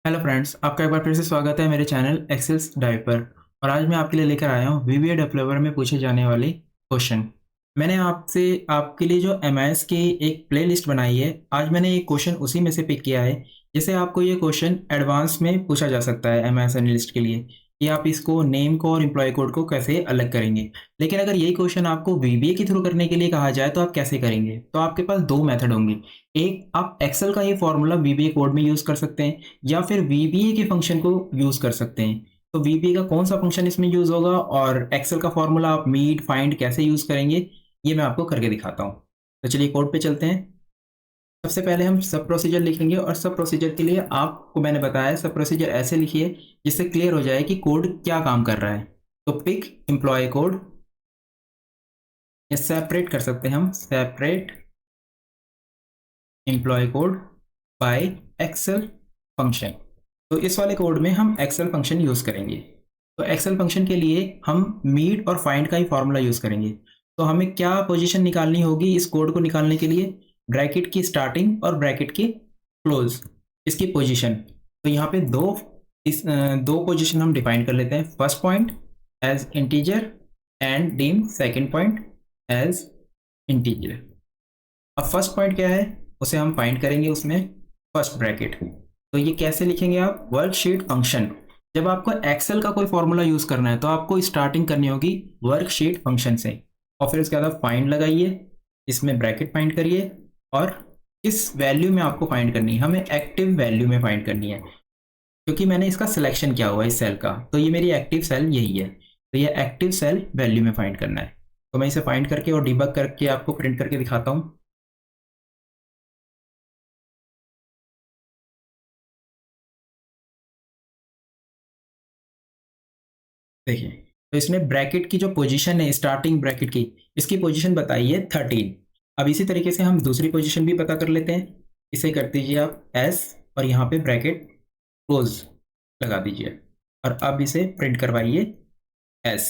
Hello friends, आपका एक बार फिर से स्वागत है मेरे चैनल एक्सेल्स डाइव पर। और आज मैं आपके लिए लेकर आया हूँ वीबीए डेवलपर में पूछे जाने वाले क्वेश्चन। मैंने आपसे आपके लिए जो एमआईएस की एक प्लेलिस्ट बनाई है, आज मैंने एक क्वेश्चन उसी में से पिक किया है। जैसे आपको ये क्वेश्चन एडवांस में पूछा जा सकता है एमआईएस एनालिस्ट के लिए कि आप इसको नेम को और एम्प्लॉय कोड को कैसे अलग करेंगे। लेकिन अगर यही क्वेश्चन आपको वीबीए के थ्रू करने के लिए कहा जाए तो आप कैसे करेंगे? तो आपके पास दो मेथड होंगे। एक, आप एक्सेल का ये फॉर्मूला वीबीए कोड में यूज़ कर सकते हैं या फिर वीबीए के फंक्शन को यूज़ कर सकते हैं। तो वीबीए का कौन सा फंक्शन इसमें यूज़ होगा और एक्सेल का फॉर्मूला आप मीट फाइंड कैसे यूज़ करेंगे, ये मैं आपको करके दिखाता हूँ। तो चलिए कोड पे चलते हैं। सबसे पहले हम सब प्रोसीजर लिखेंगे और सब प्रोसीजर के लिए आपको मैंने बताया सब प्रोसीजर ऐसे लिखिए जिससे क्लियर हो जाए कि कोड क्या काम कर रहा है। तो पिक एम्प्लॉय कोड, या सेपरेट कर सकते हैं हम, separate employee code by Excel function. तो इस वाले कोड में हम एक्सेल फंक्शन यूज़ करेंगे। तो एक्सेल फंक्शन के लिए हम मीट और फाइंड का ही फॉर्मूला यूज़ करेंगे। तो हमें क्या पोजीशन निकालनी होगी इस कोड को निकालने के लिए? ब्रैकेट की स्टार्टिंग और ब्रैकेट की क्लोज, इसकी पोजीशन। तो यहाँ पे दो पोजीशन हम डिफाइन कर लेते हैं। First point as integer and dim second point as integer. अब फर्स्ट पॉइंट क्या है उसे हम फाइंड करेंगे उसमें फर्स्ट ब्रैकेट। तो ये कैसे लिखेंगे आप? Worksheet function. जब आपको एक्सेल का कोई फॉर्मूला यूज करना है तो आपको स्टार्टिंग करनी होगी वर्कशीट फंक्शन से, और फिर उसके बाद आप फाइंड लगाइए, इसमें ब्रैकेट फाइंड करिए, और इस वैल्यू में आपको फाइंड करनी है, हमें एक्टिव वैल्यू में फाइंड करनी है क्योंकि मैंने इसका सिलेक्शन किया हुआ है इस सेल का। तो ये मेरी एक्टिव सेल यही है, तो ये एक्टिव सेल वैल्यू में फाइंड करना है। तो मैं इसे फाइंड करके और डिबग करके आपको प्रिंट करके दिखाता हूँ। देखिए, तो इसने ब्रैकेट की जो पोजीशन है स्टार्टिंग ब्रैकेट की, इसकी पोजीशन बताई है 13। अब इसी तरीके से हम दूसरी पोजीशन भी पता कर लेते हैं। इसे कर दीजिए आप एस, और यहाँ पे ब्रैकेट क्लोज लगा दीजिए, और अब इसे प्रिंट करवाइए एस।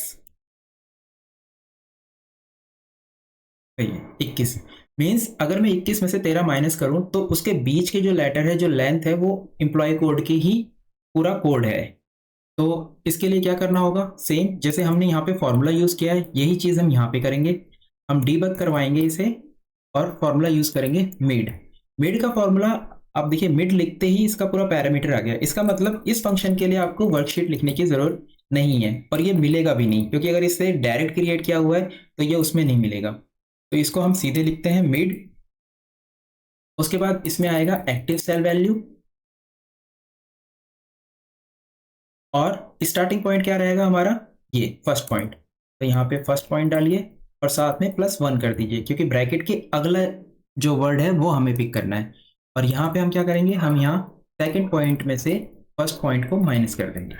21 मीन्स अगर मैं 21 में से 13 माइनस करूं तो उसके बीच के जो लेटर है, जो लेंथ है, वो एम्प्लॉय कोड की ही पूरा कोड है। तो इसके लिए क्या करना होगा? सेम जैसे हमने यहाँ पे फॉर्मूला यूज किया है यही चीज हम यहाँ पे करेंगे। हम डीबग करवाएंगे इसे और फॉर्मूला यूज करेंगे मिड। मिड का फॉर्मूला, आप देखिए मिड लिखते ही इसका पूरा पैरामीटर आ गया। इसका मतलब इस फंक्शन के लिए आपको वर्कशीट लिखने की जरूरत नहीं है, और ये मिलेगा भी नहीं क्योंकि अगर इससे डायरेक्ट क्रिएट किया हुआ है तो ये उसमें नहीं मिलेगा। तो इसको हम सीधे लिखते हैं मिड। उसके बाद इसमें आएगा एक्टिव सेल वैल्यू, और स्टार्टिंग पॉइंट क्या रहेगा हमारा? ये फर्स्ट पॉइंट। तो यहाँ पे फर्स्ट पॉइंट डालिए और साथ में +1 कर दीजिए क्योंकि ब्रैकेट के अगला जो वर्ड है वो हमें पिक करना है। और यहाँ पे हम क्या करेंगे? हम यहाँ सेकंड पॉइंट में से फर्स्ट पॉइंट को माइनस कर देंगे।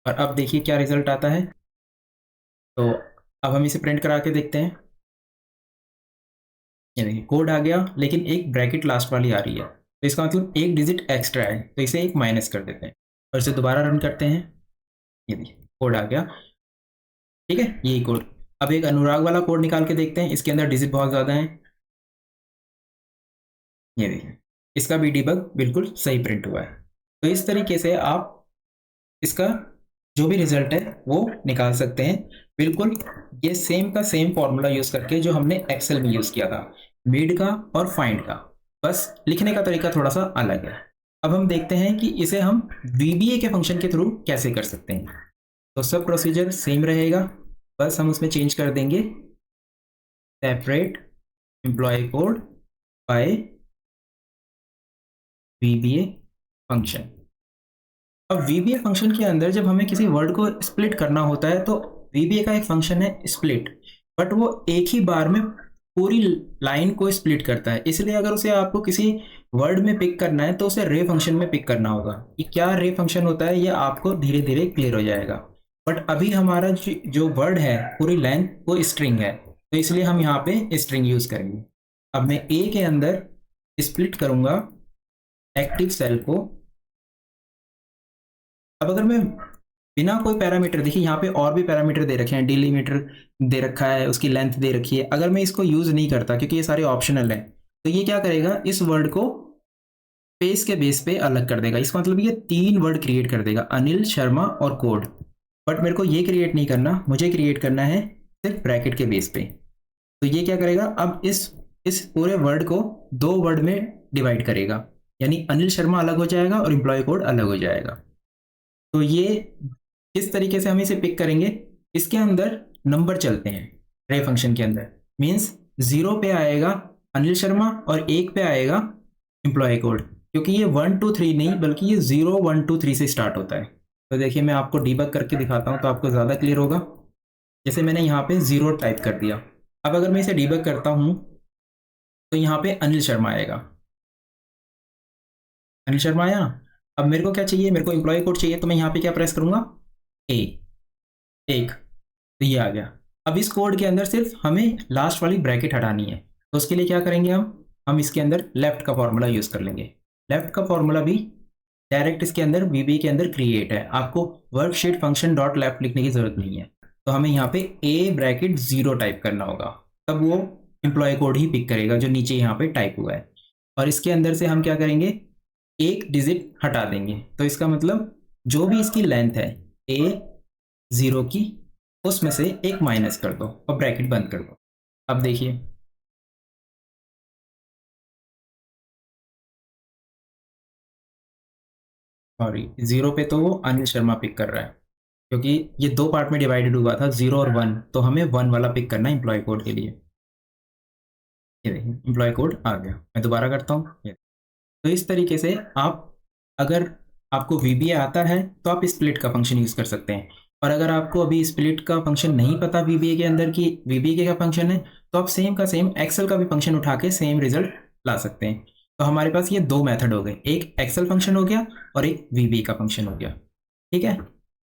और अब देखिए क्या रिजल्ट आता है। तो अब हम इसे प्रिंट करा के देखते हैं। ये देखिए कोड आ गया, लेकिन एक ब्रैकेट लास्ट वाली आ रही है, तो इसका मतलब एक डिजिट एक्स्ट्रा है, तो इसे एक माइनस कर देते हैं और इसे दोबारा रन करते हैं। ये देखिए कोड आ गया। ठीक है, यही कोड। अब एक अनुराग वाला कोड निकाल के देखते हैं, इसके अंदर डिजिट बहुत ज़्यादा है। ये देखिए इसका भी डिबग बिल्कुल सही प्रिंट हुआ है। तो इस तरीके से आप इसका जो भी रिजल्ट है वो निकाल सकते हैं, बिल्कुल ये सेम का सेम फॉर्मूला यूज़ करके जो हमने एक्सेल में यूज़ किया था, मिड का और फाइंड का। बस लिखने का तरीका थोड़ा सा अलग है। अब हम देखते हैं कि इसे हम वीबीए के फंक्शन के थ्रू कैसे कर सकते हैं। तो सब प्रोसीजर सेम रहेगा, बस हम उसमें चेंज कर देंगे separate employee code by VBA function. अब वीबीए फंक्शन के अंदर जब हमें किसी वर्ड को स्प्लिट करना होता है तो वीबीए का एक फंक्शन है स्प्लिट, बट वो एक ही बार में पूरी लाइन को स्प्लिट करता है। इसलिए अगर उसे आपको किसी वर्ड में पिक करना है तो उसे रे फंक्शन में पिक करना होगा। कि क्या रे फंक्शन होता है ये आपको धीरे धीरे क्लियर हो जाएगा। बट अभी हमारा जो वर्ड है पूरी लेंथ वो स्ट्रिंग है, तो इसलिए हम यहाँ पे स्ट्रिंग यूज करेंगे। अब मैं ए के अंदर स्प्लिट करूंगा एक्टिव सेल को। अब अगर मैं बिना कोई पैरामीटर, देखिए यहाँ पे और भी पैरामीटर दे रखे हैं, डिलीमीटर दे रखा है, उसकी लेंथ दे रखी है, अगर मैं इसको यूज नहीं करता क्योंकि ये सारे ऑप्शनल है, तो ये क्या करेगा? इस वर्ड को स्पेस के बेस पे अलग कर देगा। इसका मतलब ये 3 वर्ड क्रिएट कर देगा, अनिल शर्मा और कोड। बट मेरे को ये क्रिएट नहीं करना, मुझे क्रिएट करना है सिर्फ ब्रैकेट के बेस पे। तो ये क्या करेगा, अब इस पूरे वर्ड को 2 वर्ड में डिवाइड करेगा, यानी अनिल शर्मा अलग हो जाएगा और एम्प्लॉय कोड अलग हो जाएगा। तो ये किस तरीके से हम इसे पिक करेंगे, इसके अंदर नंबर चलते हैं रे फंक्शन के अंदर। मीन्स 0 पे आएगा अनिल शर्मा और 1 पे आएगा एम्प्लॉय कोड, क्योंकि ये 1 2 3 नहीं बल्कि ये 0 1 2 3 से स्टार्ट होता है। तो देखिए मैं आपको डीबग करके दिखाता हूँ तो आपको ज़्यादा क्लियर होगा। जैसे मैंने यहाँ पे 0 टाइप कर दिया, अब अगर मैं इसे डीबग करता हूँ तो यहाँ पे अनिल शर्मा आएगा, अनिल शर्मा आया। अब मेरे को क्या चाहिए, मेरे को एम्प्लॉय कोड चाहिए, तो मैं यहाँ पे क्या प्रेस करूँगा, ए, 1, तो ये आ गया। अब इस कोड के अंदर सिर्फ हमें लास्ट वाली ब्रैकेट हटानी है, तो उसके लिए क्या करेंगे हम इसके अंदर लेफ्ट का फॉर्मूला यूज़ कर लेंगे। लेफ्ट का फॉर्मूला भी डायरेक्ट इसके अंदर VB के अंदर क्रिएट है, आपको वर्कशीट फंक्शन डॉट लेफ्ट लिखने की जरूरत नहीं है। तो हमें यहाँ पे A ब्रैकेट 0 टाइप करना होगा, तब वो एम्प्लॉय कोड ही पिक करेगा जो नीचे यहाँ पे टाइप हुआ है। और इसके अंदर से हम क्या करेंगे, 1 डिजिट हटा देंगे, तो इसका मतलब जो भी इसकी लेंथ है A0 की, उसमें से 1 माइनस कर दो और ब्रैकेट बंद कर दो। अब देखिए सॉरी 0 पे तो वो अनिल शर्मा पिक कर रहा है, क्योंकि ये 2 पार्ट में डिवाइडेड हुआ था 0 और 1, तो हमें 1 वाला पिक करना है एम्प्लॉय कोड के लिए। ये देखिए एम्प्लॉय कोड आ गया, मैं दोबारा करता हूँ। तो इस तरीके से आप, अगर आपको VBA आता है तो आप स्प्लिट का फंक्शन यूज़ कर सकते हैं, और अगर आपको अभी स्प्लिट का फंक्शन नहीं पता VBA के अंदर की VBA का फंक्शन है, तो आप सेम का सेम एक्सेल का भी फंक्शन उठा के सेम रिजल्ट ला सकते हैं। तो हमारे पास ये 2 मेथड हो गए, एक एक्सेल फंक्शन हो गया और एक VBA का फंक्शन हो गया। ठीक है,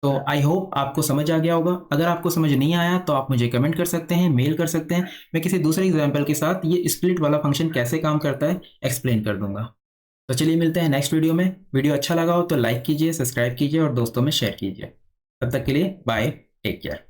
तो आई होप आपको समझ आ गया होगा। अगर आपको समझ नहीं आया तो आप मुझे कमेंट कर सकते हैं, मेल कर सकते हैं, मैं किसी दूसरे एग्जाम्पल के साथ ये स्प्लिट वाला फंक्शन कैसे काम करता है एक्सप्लेन कर दूंगा। तो चलिए मिलते हैं नेक्स्ट वीडियो में। वीडियो अच्छा लगा हो तो लाइक कीजिए, सब्सक्राइब कीजिए और दोस्तों में शेयर कीजिए। तब तक के लिए बाय, टेक केयर।